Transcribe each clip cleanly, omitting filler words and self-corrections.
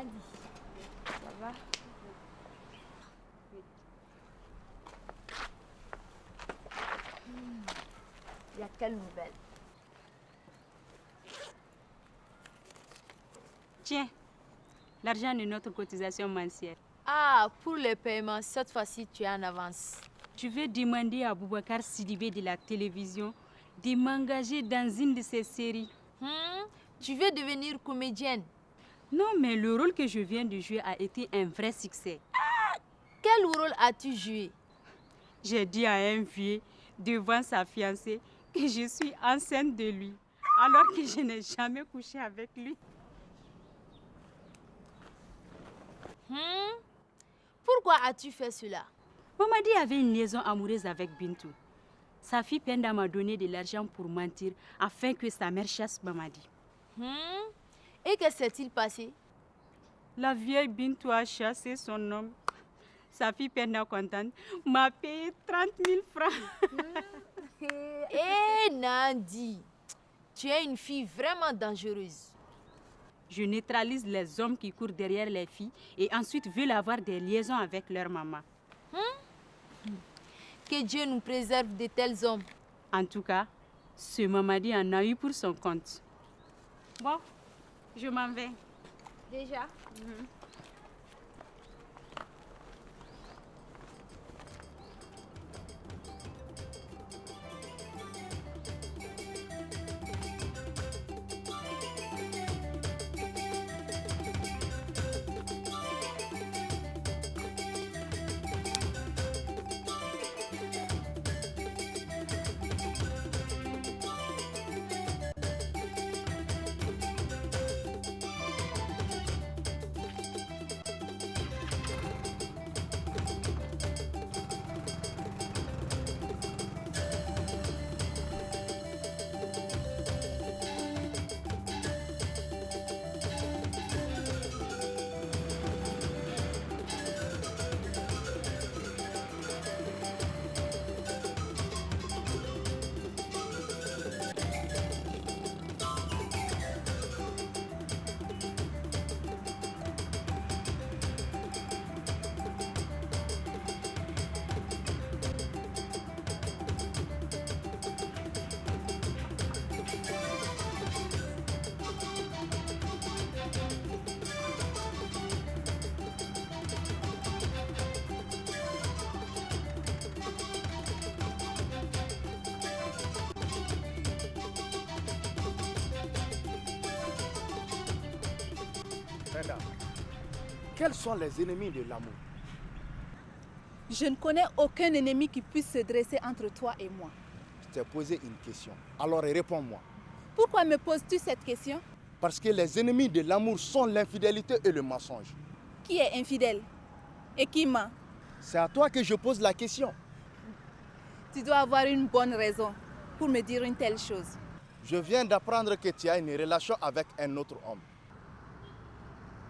Mamadi, ça va? Il y a quelle nouvelle? Tiens, l'argent de notre cotisation mensuelle. Ah, pour le paiement, cette fois-ci, tu es en avance. Je vais demander à Boubacar Sidibé de la télévision de m'engager dans une de ses séries. Tu veux devenir comédienne? Non, mais le rôle que je viens de jouer a été un vrai succès. Quel rôle as-tu joué? J'ai dit à un vieux, devant sa fiancée, que je suis enceinte de lui, alors que je n'ai jamais couché avec lui. Pourquoi as-tu fait cela? Mamadi avait une liaison amoureuse avec Bintou. Sa fille Penda m'a donné de l'argent pour mentir afin que sa mère chasse Mamadi. Et que s'est-il passé? La vieille Bintou a chassé son homme. Sa fille Penda contente m'a payé 30 000 francs. Eh Nandi, tu es une fille vraiment dangereuse. Je neutralise les hommes qui courent derrière les filles et ensuite veulent avoir des liaisons avec leur maman. Que Dieu nous préserve de tels hommes. En tout cas, ce Mamadi en a eu pour son compte. Bon, je m'en vais. Déjà? Penda, quels sont les ennemis de l'amour? Je ne connais aucun ennemi qui puisse se dresser entre toi et moi. Je t'ai posé une question, alors réponds-moi. Pourquoi me poses-tu cette question? Parce que les ennemis de l'amour sont l'infidélité et le mensonge. Qui est infidèle? Et qui ment? C'est à toi que je pose la question. Tu dois avoir une bonne raison pour me dire une telle chose. Je viens d'apprendre que tu as une relation avec un autre homme.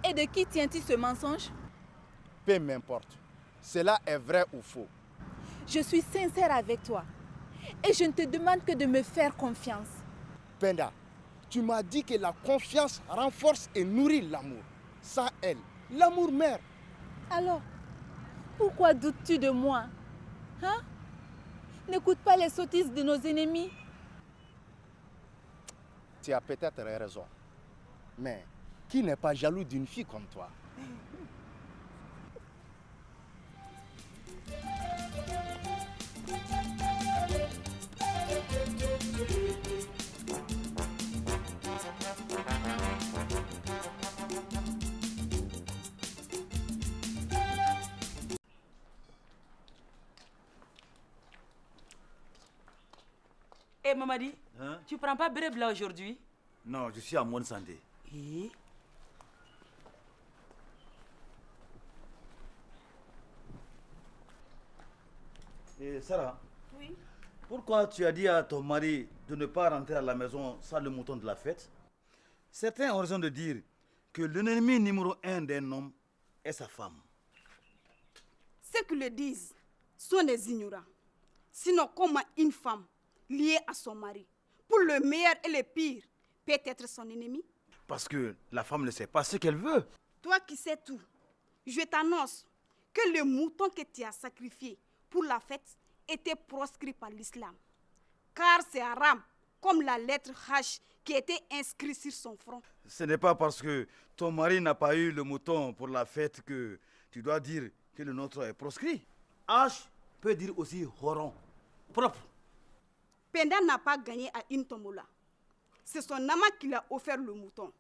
Et de qui tiens-tu ce mensonge? Peu m'importe. Cela est vrai ou faux. Je suis sincère avec toi. Et je ne te demande que de me faire confiance. Penda, tu m'as dit que la confiance renforce et nourrit l'amour. Ça aide. L'amour mère. Alors, pourquoi doutes-tu de moi? Hein? N'écoute pas les sottises de nos ennemis. Tu as peut-être raison. Mais qui n'est pas jaloux d'une fille comme toi? Eh Mamadi, tu prends pas brève là aujourd'hui? Non, je suis en bonne santé. Et Sarah, Oui. pourquoi tu as dit à ton mari de ne pas rentrer à la maison sans le mouton de la fête? Certains ont raison de dire que l'ennemi numéro 1 d'un homme est sa femme. Ceux qui le disent sont des ignorants. Sinon, comment une femme liée à son mari, pour le meilleur et le pire, peut être son ennemi? Parce que la femme ne sait pas ce qu'elle veut. Toi qui sais tout, je t'annonce que le mouton que tu as sacrifié pour la fête était proscrit par l'islam. Car c'est haram, comme la lettre H qui était inscrite sur son front. Ce n'est pas parce que ton mari n'a pas eu le mouton pour la fête que tu dois dire que le nôtre est proscrit. H peut dire aussi horon, propre. Penda n'a pas gagné à une tombola. C'est son amant qui lui a offert le mouton.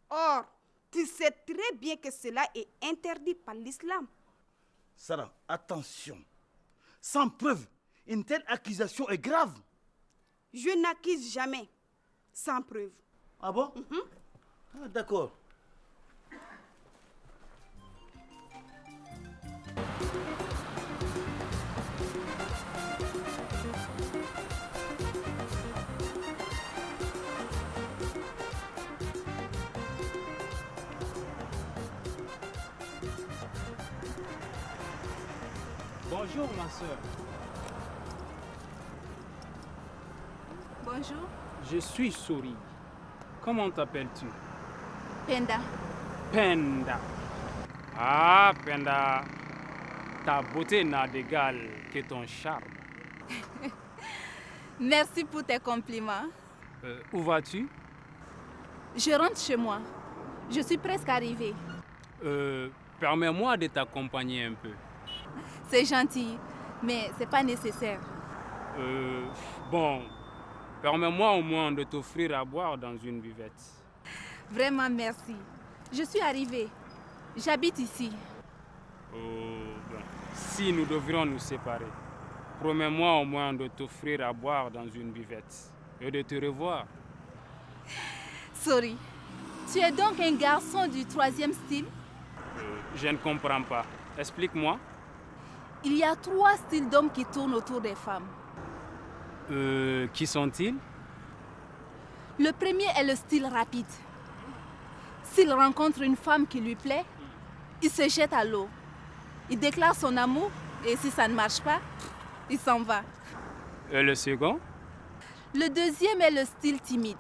Or, tu sais très bien que cela est interdit par l'islam. Sarah, attention. Sans preuve, une telle accusation est grave. Je n'accuse jamais sans preuve. Ah bon? Ah, d'accord. Bonjour ma soeur. Bonjour. Je suis Sori. Comment t'appelles-tu? Penda. Penda. Ah, Penda. Ta beauté n'a d'égal que ton charme. Merci pour tes compliments. Où vas-tu? Je rentre chez moi. Je suis presque arrivée. Permets-moi de t'accompagner un peu. C'est gentil, mais c'est pas nécessaire. Bon, permets-moi au moins de t'offrir à boire dans une buvette. Vraiment merci. Je suis arrivée. J'habite ici. Si nous devrions nous séparer, promets-moi au moins de t'offrir à boire dans une buvette et de te revoir. Sorry. Tu es donc un garçon du 3e style? Je ne comprends pas. Explique-moi. Il y a 3 styles d'hommes qui tournent autour des femmes. Qui sont-ils? Le premier est le style rapide. S'il rencontre une femme qui lui plaît, il se jette à l'eau. Il déclare son amour et si ça ne marche pas, il s'en va. Et le second? Le deuxième est le style timide.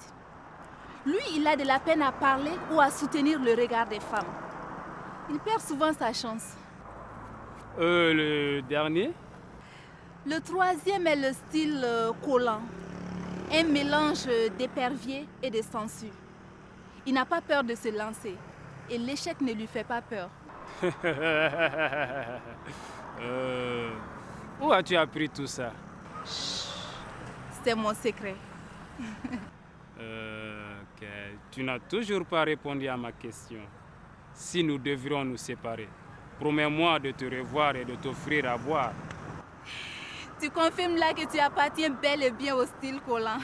Lui, il a de la peine à parler ou à soutenir le regard des femmes. Il perd souvent sa chance. Le dernier? Le troisième est le style collant. Un mélange d'épervier et de sensu. Il n'a pas peur de se lancer et l'échec ne lui fait pas peur. Où as-tu appris tout ça? C'est mon secret. Ok. Tu n'as toujours pas répondu à ma question. Si nous devrions nous séparer, promets-moi de te revoir et de t'offrir à boire. Tu confirmes là que tu appartiens bel et bien au style collant.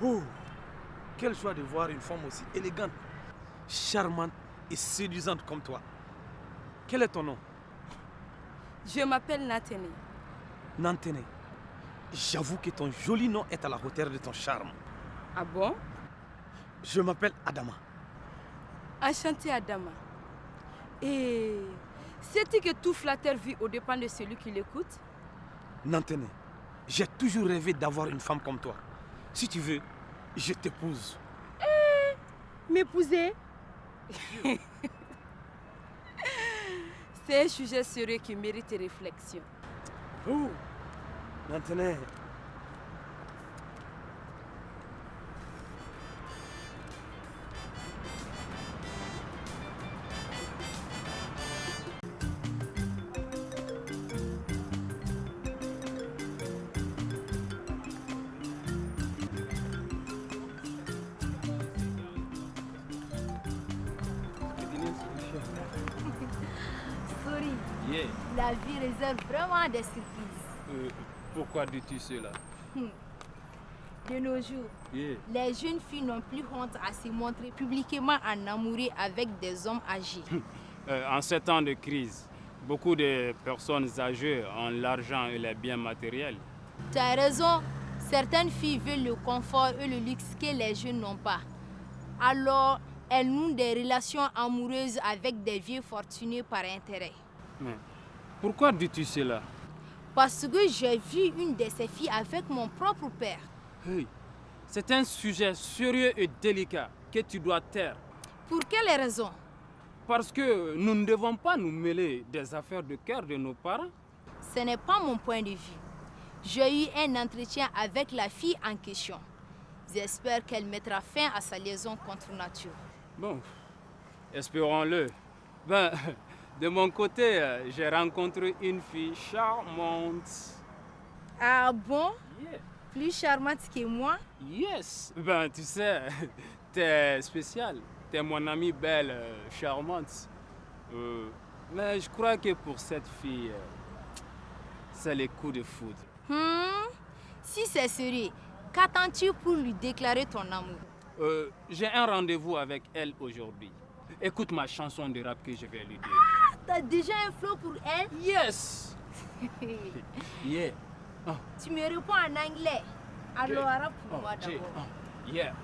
Oh, quelle joie de voir une femme aussi élégante, charmante et séduisante comme toi. Quel est ton nom? Je m'appelle Nathene. Nantene. J'avoue que ton joli nom est à la hauteur de ton charme. Ah bon? Je m'appelle Adama. Enchanté Adama. Et sais-tu que tout flatteur vit au dépend de celui qui l'écoute? Nantene, j'ai toujours rêvé d'avoir une femme comme toi. Si tu veux, je t'épouse. M'épouser? C'est un sujet sérieux qui mérite réflexion. Oh, Nantene. Yeah. La vie réserve vraiment des surprises. Pourquoi dis-tu cela? De nos jours, Yeah. les jeunes filles n'ont plus honte à se montrer publiquement en amoureux avec des hommes âgés. En ces temps de crise, beaucoup de personnes âgées ont l'argent et les biens matériels. Tu as raison, certaines filles veulent le confort et le luxe que les jeunes n'ont pas. Alors, elles nouent des relations amoureuses avec des vieux fortunés par intérêt. Mais pourquoi dis-tu cela? Parce que j'ai vu une de ces filles avec mon propre père. Hey, c'est un sujet sérieux et délicat que tu dois taire. Pour quelle raison? Parce que nous ne devons pas nous mêler des affaires de cœur de nos parents. Ce n'est pas mon point de vue. J'ai eu un entretien avec la fille en question. J'espère qu'elle mettra fin à sa liaison contre nature. Bon, espérons-le. Ben, de mon côté, j'ai rencontré une fille charmante. Ah bon? Yeah. Plus charmante que moi? Yes. Ben, tu sais, t'es spécial. T'es mon amie belle, charmante. Mais je crois que pour cette fille, c'est les coups de foudre. Si c'est sérieux, qu'attends-tu pour lui déclarer ton amour? J'ai un rendez-vous avec elle aujourd'hui. Écoute ma chanson de rap que je vais lui dire. Ah, t'as déjà un flow pour elle? Yes. Yeah. Tu me réponds en anglais. Alors, arabe pour moi d'abord. Yeah.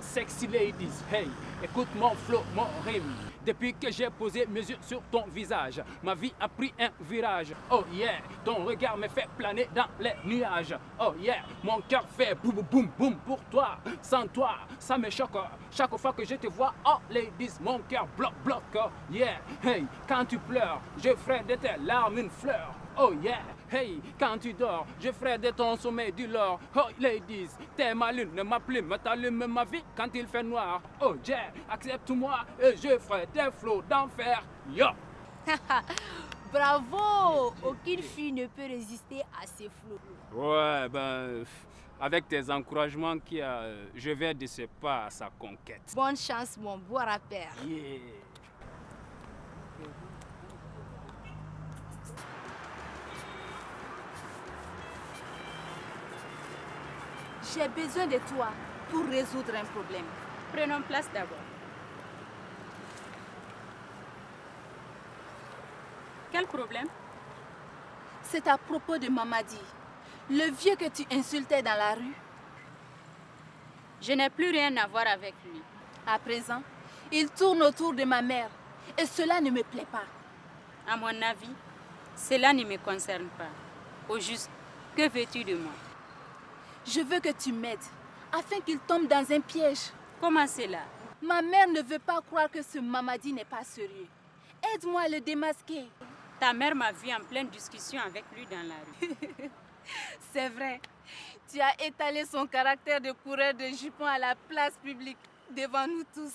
Sexy ladies, hey, écoute mon flow, mon rime. Depuis que j'ai posé mes yeux sur ton visage, ma vie a pris un virage. Oh yeah, ton regard me fait planer dans les nuages. Oh yeah, mon cœur fait boum boum boum pour toi. Sans toi, ça me choque. Chaque fois que je te vois, oh ladies, mon cœur bloque. Oh yeah, hey, quand tu pleures, je ferai de tes larmes une fleur. Oh yeah, hey, quand tu dors, je ferai de ton sommeil du lore. Oh ladies, t'es ma lune, ma plume, t'allume ma vie quand il fait noir. Oh yeah, accepte-moi et je ferai des flots d'enfer. Yo! Bravo! Aucune fille ne peut résister à ces flots. Ouais, ben, avec tes encouragements, je vais de ce pas à sa conquête. Bonne chance, mon beau rappeur. Yeah. J'ai besoin de toi pour résoudre un problème. Prenons place d'abord. Quel problème? C'est à propos de Mamadi, le vieux que tu insultais dans la rue. Je n'ai plus rien à voir avec lui. À présent, il tourne autour de ma mère et cela ne me plaît pas. À mon avis, cela ne me concerne pas. Au juste, que veux-tu de moi? Je veux que tu m'aides afin qu'il tombe dans un piège. Comment cela? Ma mère ne veut pas croire que ce Mamadi n'est pas sérieux. Aide-moi à le démasquer. Ta mère m'a vu en pleine discussion avec lui dans la rue. C'est vrai. Tu as étalé son caractère de coureur de jupons à la place publique, devant nous tous.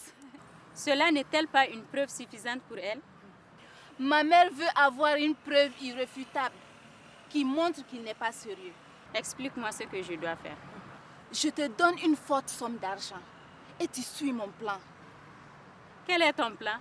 Cela n'est-elle pas une preuve suffisante pour elle? Ma mère veut avoir une preuve irréfutable qui montre qu'il n'est pas sérieux. Explique-moi ce que je dois faire. Je te donne une forte somme d'argent et tu suis mon plan. Quel est ton plan?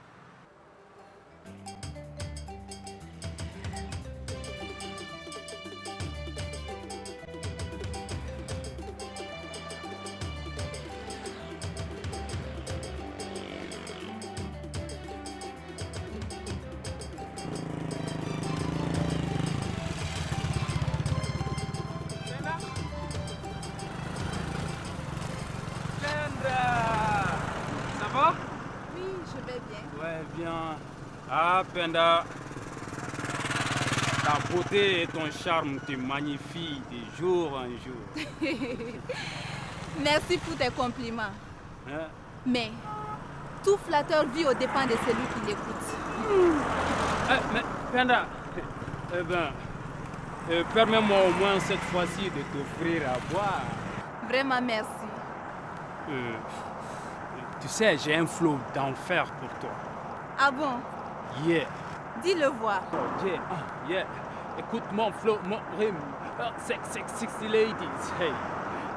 Ça va? Oui, je vais bien. Ouais, bien. Ah, Penda. Ta beauté et ton charme te magnifient de jour en jour. Merci pour tes compliments. Hein? Mais tout flatteur vit aux dépens de celui qui l'écoute. Mais Penda, eh ben, permets-moi au moins cette fois-ci de t'offrir à boire. Vraiment merci. Tu sais, j'ai un flow d'enfer pour toi. Ah bon? Yeah. Dis-le voir. Yeah. Écoute mon flow, mon rime. Sexy ladies, hey.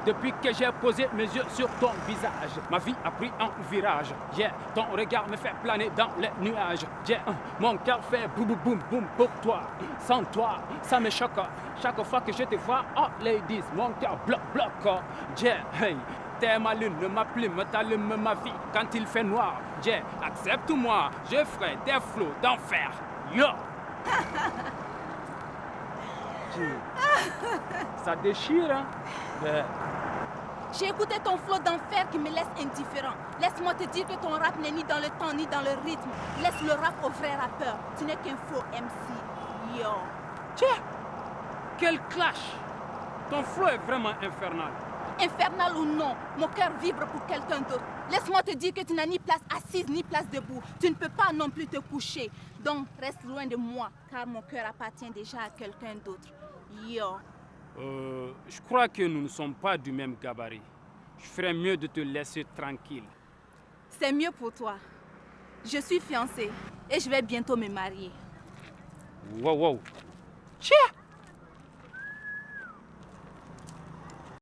Depuis que j'ai posé mes yeux sur ton visage, ma vie a pris un virage. Yeah, ton regard me fait planer dans les nuages. Yeah, mon cœur fait boum boum boum boum pour toi. Sans toi, ça me choque. Chaque fois que je te vois, oh ladies, mon cœur bloque. Yeah, hey. T'es ma lune, ma plume, t'allumes ma vie quand il fait noir. Yeah, accepte-moi, je ferai des flots d'enfer. Yo! Ça déchire, hein? Yeah. J'ai écouté ton flot d'enfer qui me laisse indifférent. Laisse-moi te dire que ton rap n'est ni dans le temps ni dans le rythme. Laisse le rap aux vrais rappeurs. Tu n'es qu'un faux MC. Yo! Tiens! Quel clash! Ton flow est vraiment infernal. Infernal ou non, mon cœur vibre pour quelqu'un d'autre. Laisse-moi te dire que tu n'as ni place assise ni place debout. Tu ne peux pas non plus te coucher. Donc reste loin de moi, car mon cœur appartient déjà à quelqu'un d'autre. Yo. Je crois que nous ne sommes pas du même gabarit. Je ferais mieux de te laisser tranquille. C'est mieux pour toi. Je suis fiancée et je vais bientôt me marier. Wow. Tiens!